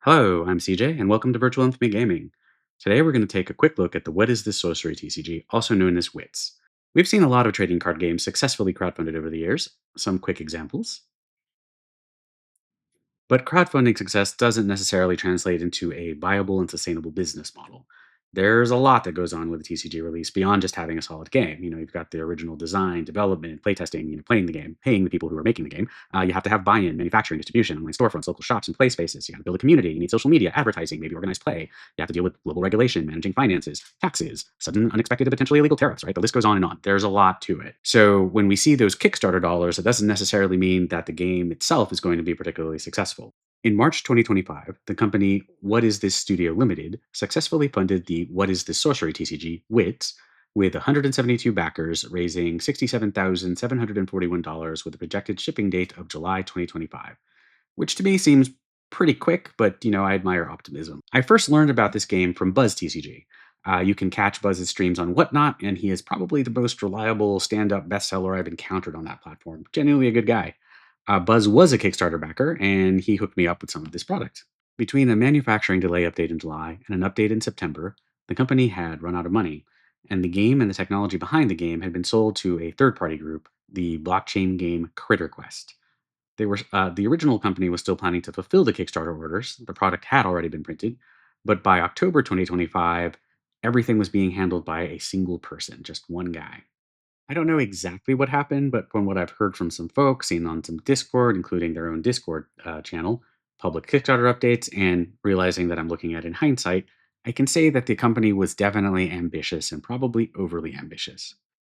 Hello, I'm CJ, and welcome to Virtual Infamy Gaming. Today we're going to take a quick look at the What Is This Sorcery TCG, also known as WITS. We've seen a lot of trading card games successfully crowdfunded over the years. Some quick examples. But crowdfunding success doesn't necessarily translate into a viable and sustainable business model. There's a lot that goes on with a TCG release beyond just having a solid game. You've got the original design, development, playtesting, playing the game, paying the people who are making the game. You have to have buy-in, manufacturing, distribution, online storefronts, local shops, and play spaces. You got to build a community. You need social media, advertising, maybe organized play. You have to deal with global regulation, managing finances, taxes, sudden, unexpected, and potentially illegal tariffs. Right? The list goes on and on. There's a lot to it. So when we see those Kickstarter dollars, it doesn't necessarily mean that the game itself is going to be particularly successful. In March 2025, the company What Is This Studio Limited successfully funded the What Is This Sorcery TCG, WITS, with 172 backers, raising $67,741 with a projected shipping date of July 2025, which to me seems pretty quick, but I admire optimism. I first learned about this game from BuzzTCG. You can catch Buzz's streams on Whatnot, and he is probably the most reliable stand-up bestseller I've encountered on that platform. Genuinely a good guy. Buzz was a Kickstarter backer, and he hooked me up with some of this product. Between a manufacturing delay update in July and an update in September, the company had run out of money, and the game and the technology behind the game had been sold to a third party group, the blockchain game Critter Quest. The original company was still planning to fulfill the Kickstarter orders. The product had already been printed, but by October 2025, everything was being handled by a single person, just one guy. I don't know exactly what happened, but from what I've heard from some folks, seen on some Discord, including their own Discord channel, public Kickstarter updates, and realizing that I'm looking at in hindsight, I can say that the company was definitely ambitious and probably overly ambitious.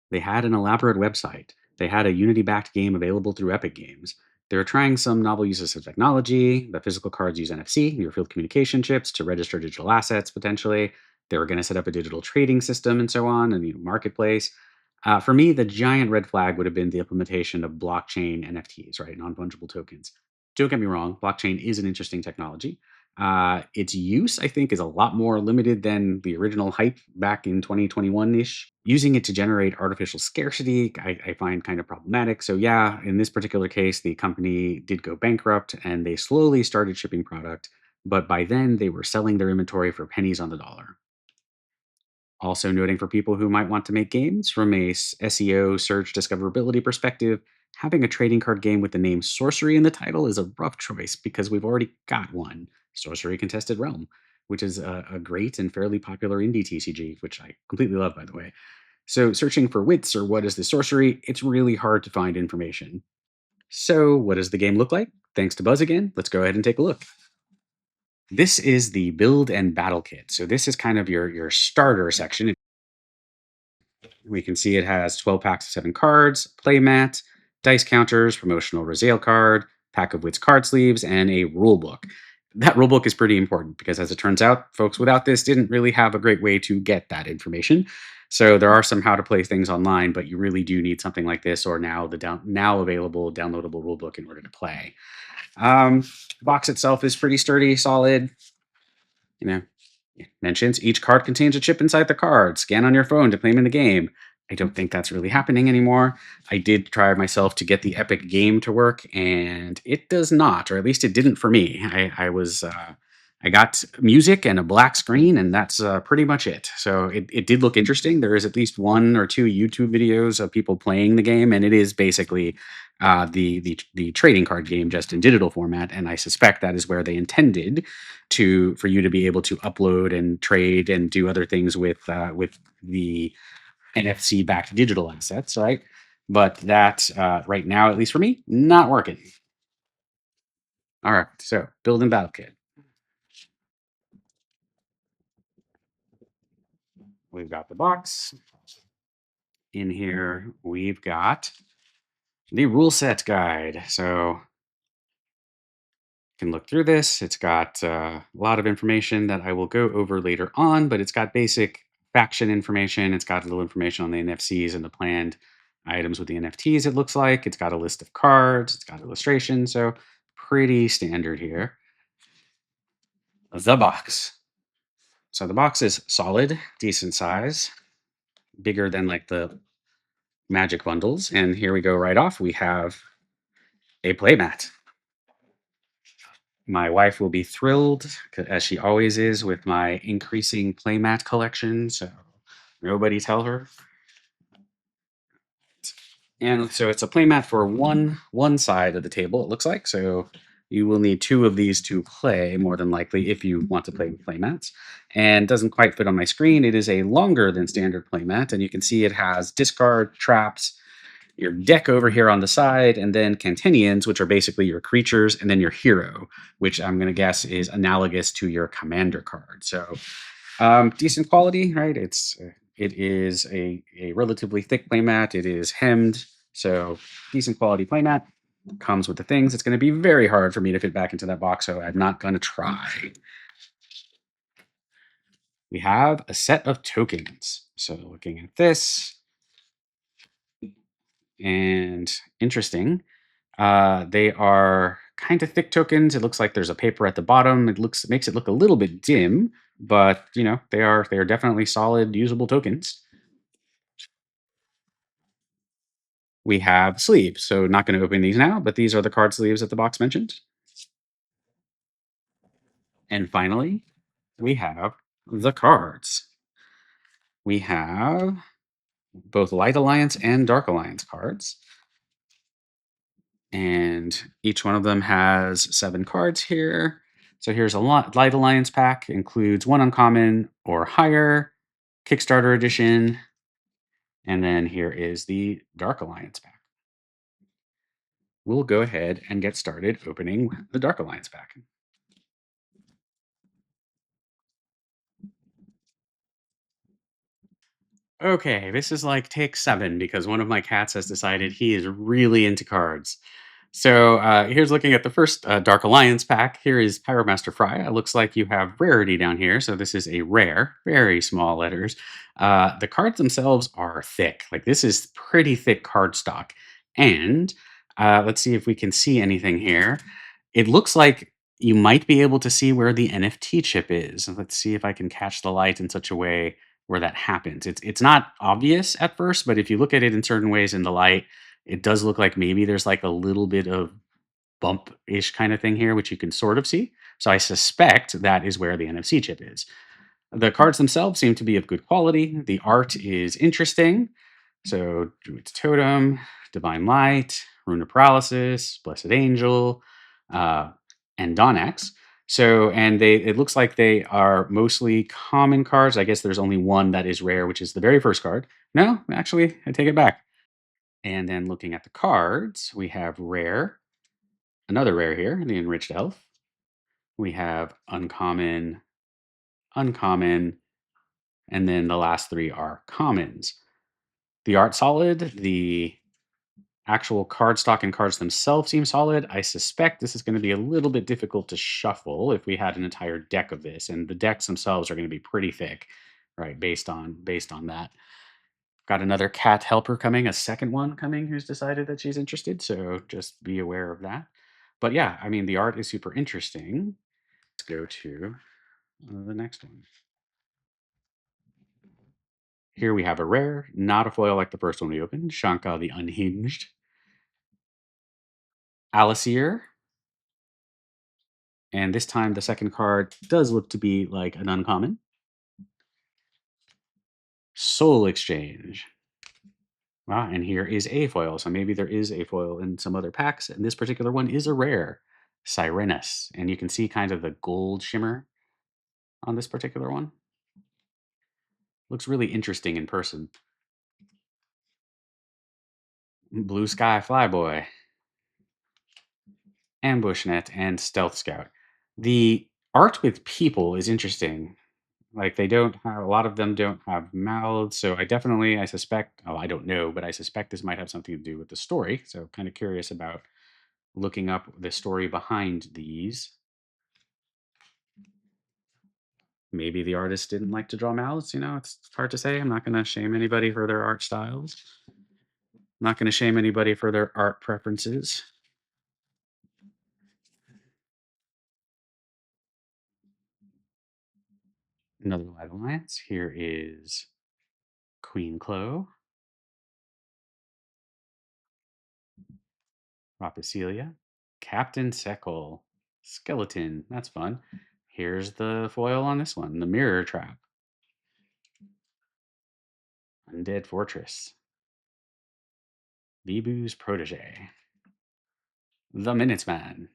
They had an elaborate website. They had a Unity backed game available through Epic Games. They were trying some novel uses of technology. The physical cards use NFC, near field communication chips, to register digital assets potentially. They were going to set up a digital trading system and so on, and marketplace. For me, the giant red flag would have been the implementation of blockchain NFTs, right? Non fungible tokens. Don't get me wrong, blockchain is an interesting technology. Its use, I think, is a lot more limited than the original hype back in 2021 ish. Using it to generate artificial scarcity, I find kind of problematic. So, yeah, in this particular case, the company did go bankrupt and they slowly started shipping product. But by then, they were selling their inventory for pennies on the dollar. Also noting for people who might want to make games from a SEO search discoverability perspective, having a trading card game with the name Sorcery in the title is a rough choice because we've already got one, Sorcery Contested Realm, which is a great and fairly popular indie TCG, which I completely love, by the way. So, searching for WITS or What Is This Sorcery, it's really hard to find information. So, what does the game look like? Thanks to Buzz again, let's go ahead and take a look. This is the build and battle kit. So, this is kind of your starter section. We can see it has 12 packs of 7 cards, playmat, dice counters, promotional Rosale card, pack of Wits card sleeves, and a rule book. That rule book is pretty important because, as it turns out, folks without this didn't really have a great way to get that information. So there are some how to play things online, but you really do need something like this, or now the now available downloadable rule book in order to play. Um, Box itself is pretty sturdy, solid. You know, it mentions each card contains a chip inside the card. Scan on your phone to play them in the game. I don't think that's really happening anymore. I did try myself to get the Epic game to work, and it does not, or at least it didn't for me. I got music and a black screen, and that's pretty much it. So it did look interesting. There is at least 1 or 2 YouTube videos of people playing the game, and it is basically the trading card game just in digital format. And I suspect that is where they intended for you to be able to upload and trade and do other things with the NFC backed digital assets, right? But that right now, at least for me, not working. All right, so build and battle kit. We've got the box. In here, we've got the rule set guide. So you can look through this. It's got a lot of information that I will go over later on, but it's got basic faction information. It's got a little information on the NFCs and the planned items with the NFTs, it looks like. It's got a list of cards. It's got illustrations. So pretty standard here. The box. So the box is solid, decent size, bigger than like the magic bundles. And here we go right off. We have a playmat. My wife will be thrilled, as she always is, with my increasing playmat collection. So nobody tell her. And so it's a playmat for one side of the table, it looks like. So you will need two of these to play, more than likely, if you want to play with playmats. And doesn't quite fit on my screen. It is a longer than standard playmat, and you can see it has discard, traps, your deck over here on the side, and then Cantinians, which are basically your creatures, and then your hero, which I'm going to guess is analogous to your commander card. So decent quality, right? It is a relatively thick playmat. It is hemmed, so decent quality playmat. Comes with the things. It's going to be very hard for me to fit back into that box, so I'm not going to try. We have a set of tokens. So looking at this, and interesting. They are kind of thick tokens. It looks like there's a paper at the bottom. Makes it look a little bit dim, but they are definitely solid, usable tokens. We have sleeves, so not going to open these now, but these are the card sleeves that the box mentioned. And finally, we have the cards. We have both Light Alliance and Dark Alliance cards. And each one of them has 7 cards here. So here's a Light Alliance pack, includes 1 uncommon or higher, Kickstarter edition, and then here is the Dark Alliance pack. We'll go ahead and get started opening the Dark Alliance pack. Okay, this is like take 7 because one of my cats has decided he is really into cards. So here's looking at the first Dark Alliance pack. Here is Pyromaster Fry. It looks like you have rarity down here. So this is a rare, very small letters. The cards themselves are thick. Like this is pretty thick cardstock. And let's see if we can see anything here. It looks like you might be able to see where the NFT chip is. Let's see if I can catch the light in such a way where that happens. It's not obvious at first, but if you look at it in certain ways in the light, it does look like maybe there's like a little bit of bump-ish kind of thing here, which you can sort of see. So I suspect that is where the NFC chip is. The cards themselves seem to be of good quality. The art is interesting. So Druid's Totem, Divine Light, Rune of Paralysis, Blessed Angel, uh, and Donax. So, and it looks like they are mostly common cards. I guess there's only one that is rare, which is the very first card. No, actually, I take it back. And then looking at the cards, we have rare, another rare here, the Enriched Elf. We have uncommon, uncommon, and then the last 3 are commons. The art solid, the actual card stock and cards themselves seem solid. I suspect this is going to be a little bit difficult to shuffle if we had an entire deck of this, and the decks themselves are going to be pretty thick, right? Based on that. Got another cat helper coming, a second one coming who's decided that she's interested, so just be aware of that. But yeah, I mean, the art is super interesting. Let's go to the next one. Here we have a rare, not a foil like the first one we opened, Shanka the Unhinged. Alisier. And this time the second card does look to be like an uncommon. Soul Exchange. Ah, and here is a foil. So maybe there is a foil in some other packs. And this particular one is a rare. Sirenus. And you can see kind of the gold shimmer on this particular one. Looks really interesting in person. Blue Sky Flyboy. Ambushnet and Stealth Scout. The art with people is interesting. Like they don't have a lot of them don't have mouths, so I suspect, oh, I don't know, but I suspect this might have something to do with the story. So kind of curious about looking up the story behind these. Maybe the artist didn't like to draw mouths, it's hard to say. I'm not going to shame anybody for their art styles. I'm not going to shame anybody for their art preferences. Another Live Alliance. Here is Queen Clo, Rapacilia, Captain Sekol. Skeleton. That's fun. Here's the foil on this one, the Mirror Trap. Undead Fortress. Bibu's Protege. The Minuteman.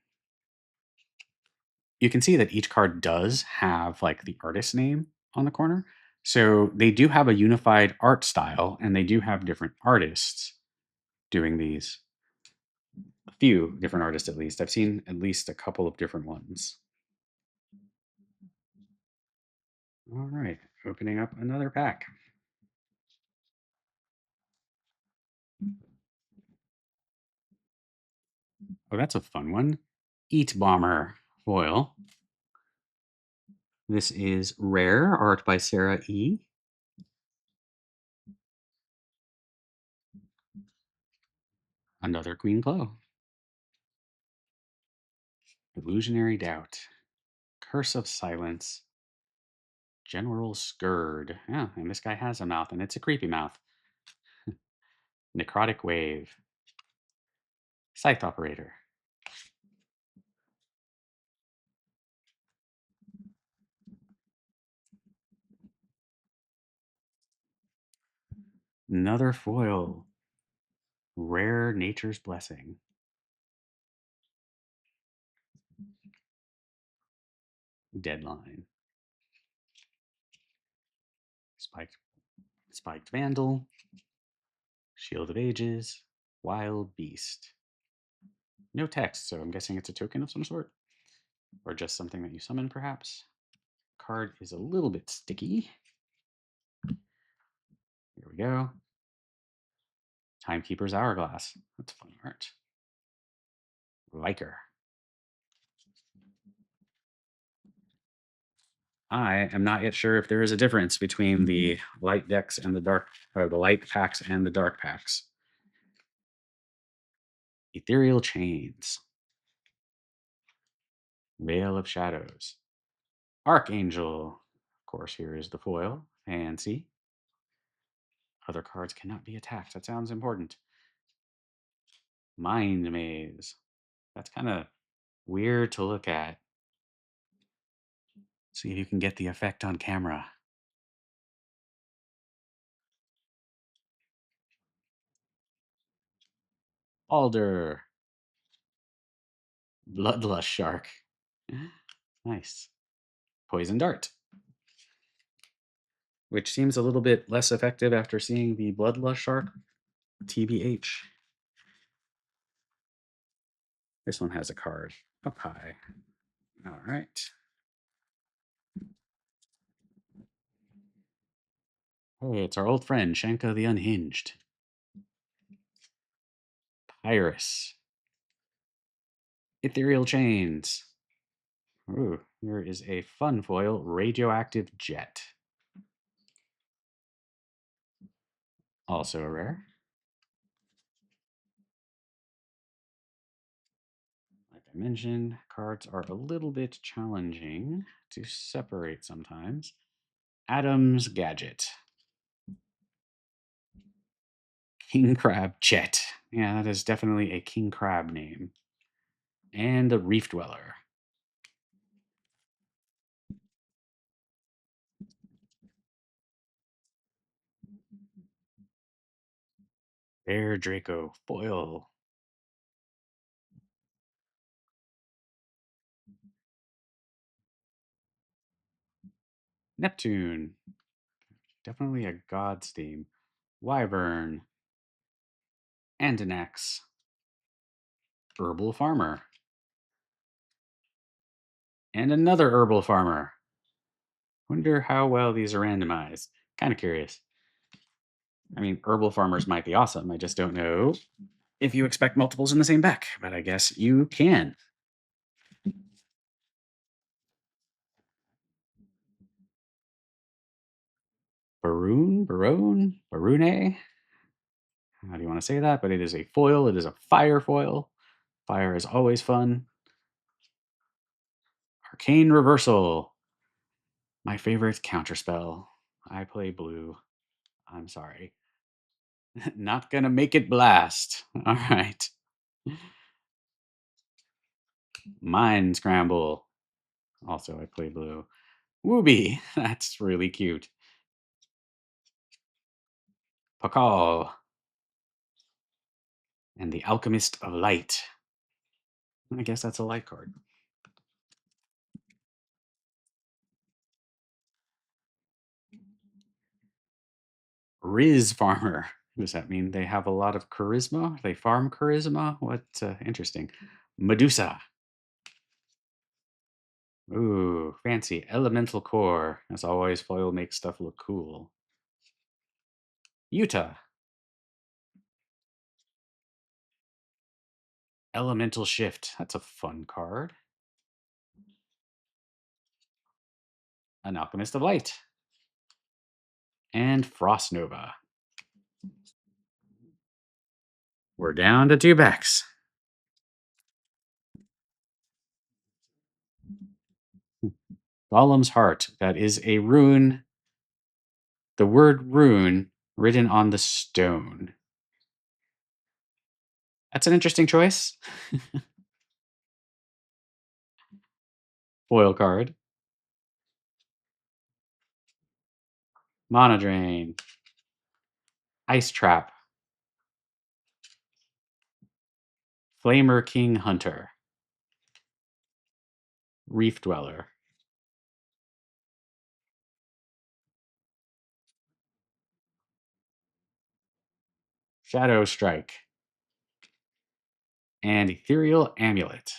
You can see that each card does have like the artist name on the corner. So they do have a unified art style and they do have different artists doing these. A few different artists at least. I've seen at least a couple of different ones. All right, opening up another pack. Oh, that's a fun one. Eat Bomber foil. This is rare art by Sarah E. Another Queen Glow. Illusionary Doubt. Curse of Silence. General Scourge. Yeah, and this guy has a mouth, and it's a creepy mouth. Necrotic Wave. Scythe Operator. Another foil. Rare Nature's Blessing. Deadline. Spiked Vandal. Shield of Ages. Wild Beast. No text, so I'm guessing it's a token of some sort. Or just something that you summon, perhaps. Card is a little bit sticky. Here we go. Timekeeper's Hourglass. That's fun art. Viker. I am not yet sure if there is a difference between the light decks and the dark, or the light packs and the dark packs. Ethereal Chains. Veil of Shadows. Archangel. Of course, here is the foil. Fancy. Other cards cannot be attacked. That sounds important. Mind Maze. That's kind of weird to look at. See if you can get the effect on camera. Alder. Bloodlust Shark. Nice. Poison Dart. Which seems a little bit less effective after seeing the Bloodlust Shark. TBH. This one has a card up high. All right. Hey, it's our old friend, Shanka the Unhinged. Pyrus. Ethereal Chains. Ooh, here is a fun foil, Radioactive Jet. Also a rare. Like I mentioned, cards are a little bit challenging to separate sometimes. Adam's Gadget. King Crab Chet. Yeah, that is definitely a King Crab name. And a Reef Dweller. Bear Draco foil. Neptune. Definitely a god's theme. Wyvern. Andanax. Herbal Farmer. And another Herbal Farmer. Wonder how well these are randomized. Kind of curious. I mean, Herbal Farmers might be awesome. I just don't know if you expect multiples in the same pack, but I guess you can. Barune? How do you want to say that? But it is a foil. It is a fire foil. Fire is always fun. Arcane Reversal. My favorite counterspell. I play blue. I'm sorry. Not gonna make it blast. All right. Mind Scramble. Also, I play blue. Wooby. That's really cute. Pakal. And the Alchemist of Light. I guess that's a light card. Riz Farmer. Does that mean they have a lot of charisma? They farm charisma? What interesting. Medusa. Ooh, fancy. Elemental Core. As always, foil makes stuff look cool. Utah. Elemental Shift. That's a fun card. An Alchemist of Light. And Frost Nova. We're down to 2 backs. Golem's Heart. That is a rune. The word rune written on the stone. That's an interesting choice. Foil card. Mana Drain. Ice Trap. Flamer King Hunter. Reef Dweller. Shadow Strike. And Ethereal Amulet.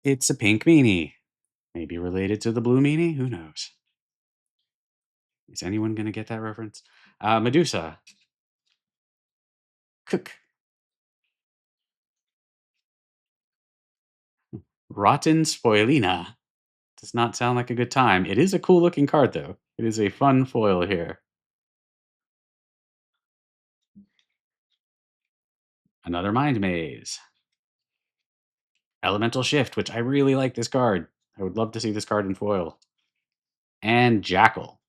It's a pink meanie. Maybe related to the blue meanie? Who knows? Is anyone going to get that reference? Medusa. Cook. Rotten Spoilina. Does not sound like a good time. It is a cool looking card, though. It is a fun foil here. Another Mind Maze. Elemental Shift, which I really like this card. I would love to see this card in foil. And Jackal.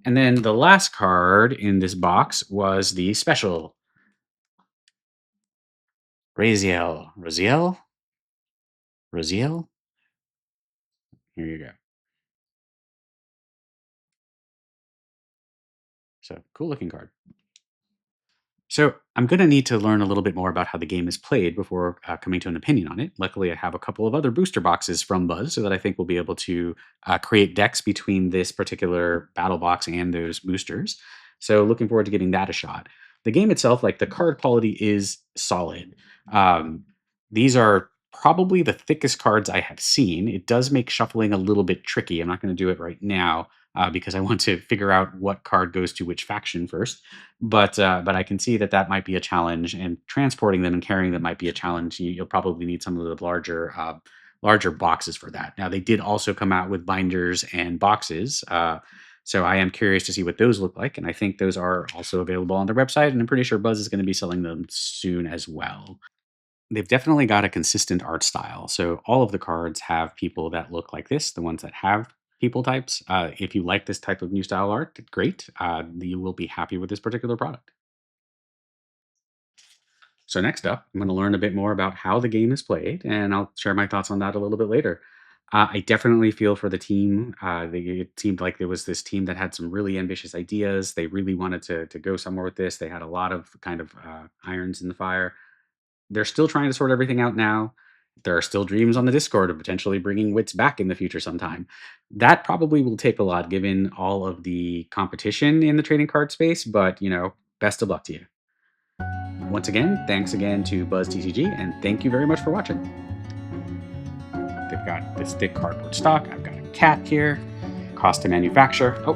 And then the last card in this box was the special. Raziel. Raziel? Raziel? Here you go. So, cool looking card. So I'm going to need to learn a little bit more about how the game is played before coming to an opinion on it. Luckily, I have a couple of other booster boxes from Buzz so that I think we'll be able to create decks between this particular battle box and those boosters. So looking forward to giving that a shot. The game itself, like the card quality is solid. These are probably the thickest cards I have seen. It does make shuffling a little bit tricky. I'm not going to do it right now because I want to figure out what card goes to which faction first. But I can see that that might be a challenge, and transporting them and carrying them might be a challenge. You'll probably need some of the larger boxes for that. Now they did also come out with binders and boxes, so I am curious to see what those look like, and I think those are also available on their website, and I'm pretty sure Buzz is going to be selling them soon as well. They've definitely got a consistent art style. So all of the cards have people that look like this, the ones that have people types. If you like this type of new style art, great. You will be happy with this particular product. So next up, I'm going to learn a bit more about how the game is played, and I'll share my thoughts on that a little bit later. I definitely feel for the team. It seemed like there was this team that had some really ambitious ideas. They really wanted to go somewhere with this. They had a lot of kind of irons in the fire. They're still trying to sort everything out now. There are still dreams on the Discord of potentially bringing WITS back in the future sometime. That probably will take a lot given all of the competition in the trading card space, but best of luck to you. Once again, thanks again to BuzzTCG, and thank you very much for watching. They've got this thick cardboard stock. I've got a cat here. Cost to manufacture. Oh,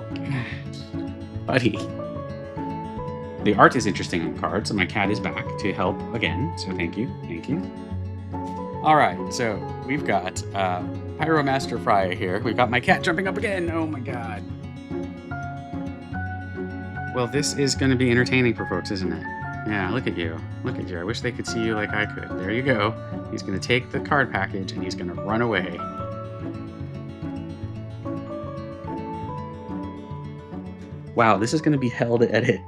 buddy. The art is interesting on the cards, and my cat is back to help again, so thank you. Thank you. All right, so we've got Pyromaster Fryer here. We've got my cat jumping up again. Oh my god. Well, this is going to be entertaining for folks, isn't it? Yeah, look at you. Look at you. I wish they could see you like I could. There you go. He's going to take the card package, and he's going to run away. Wow, this is going to be hell to edit.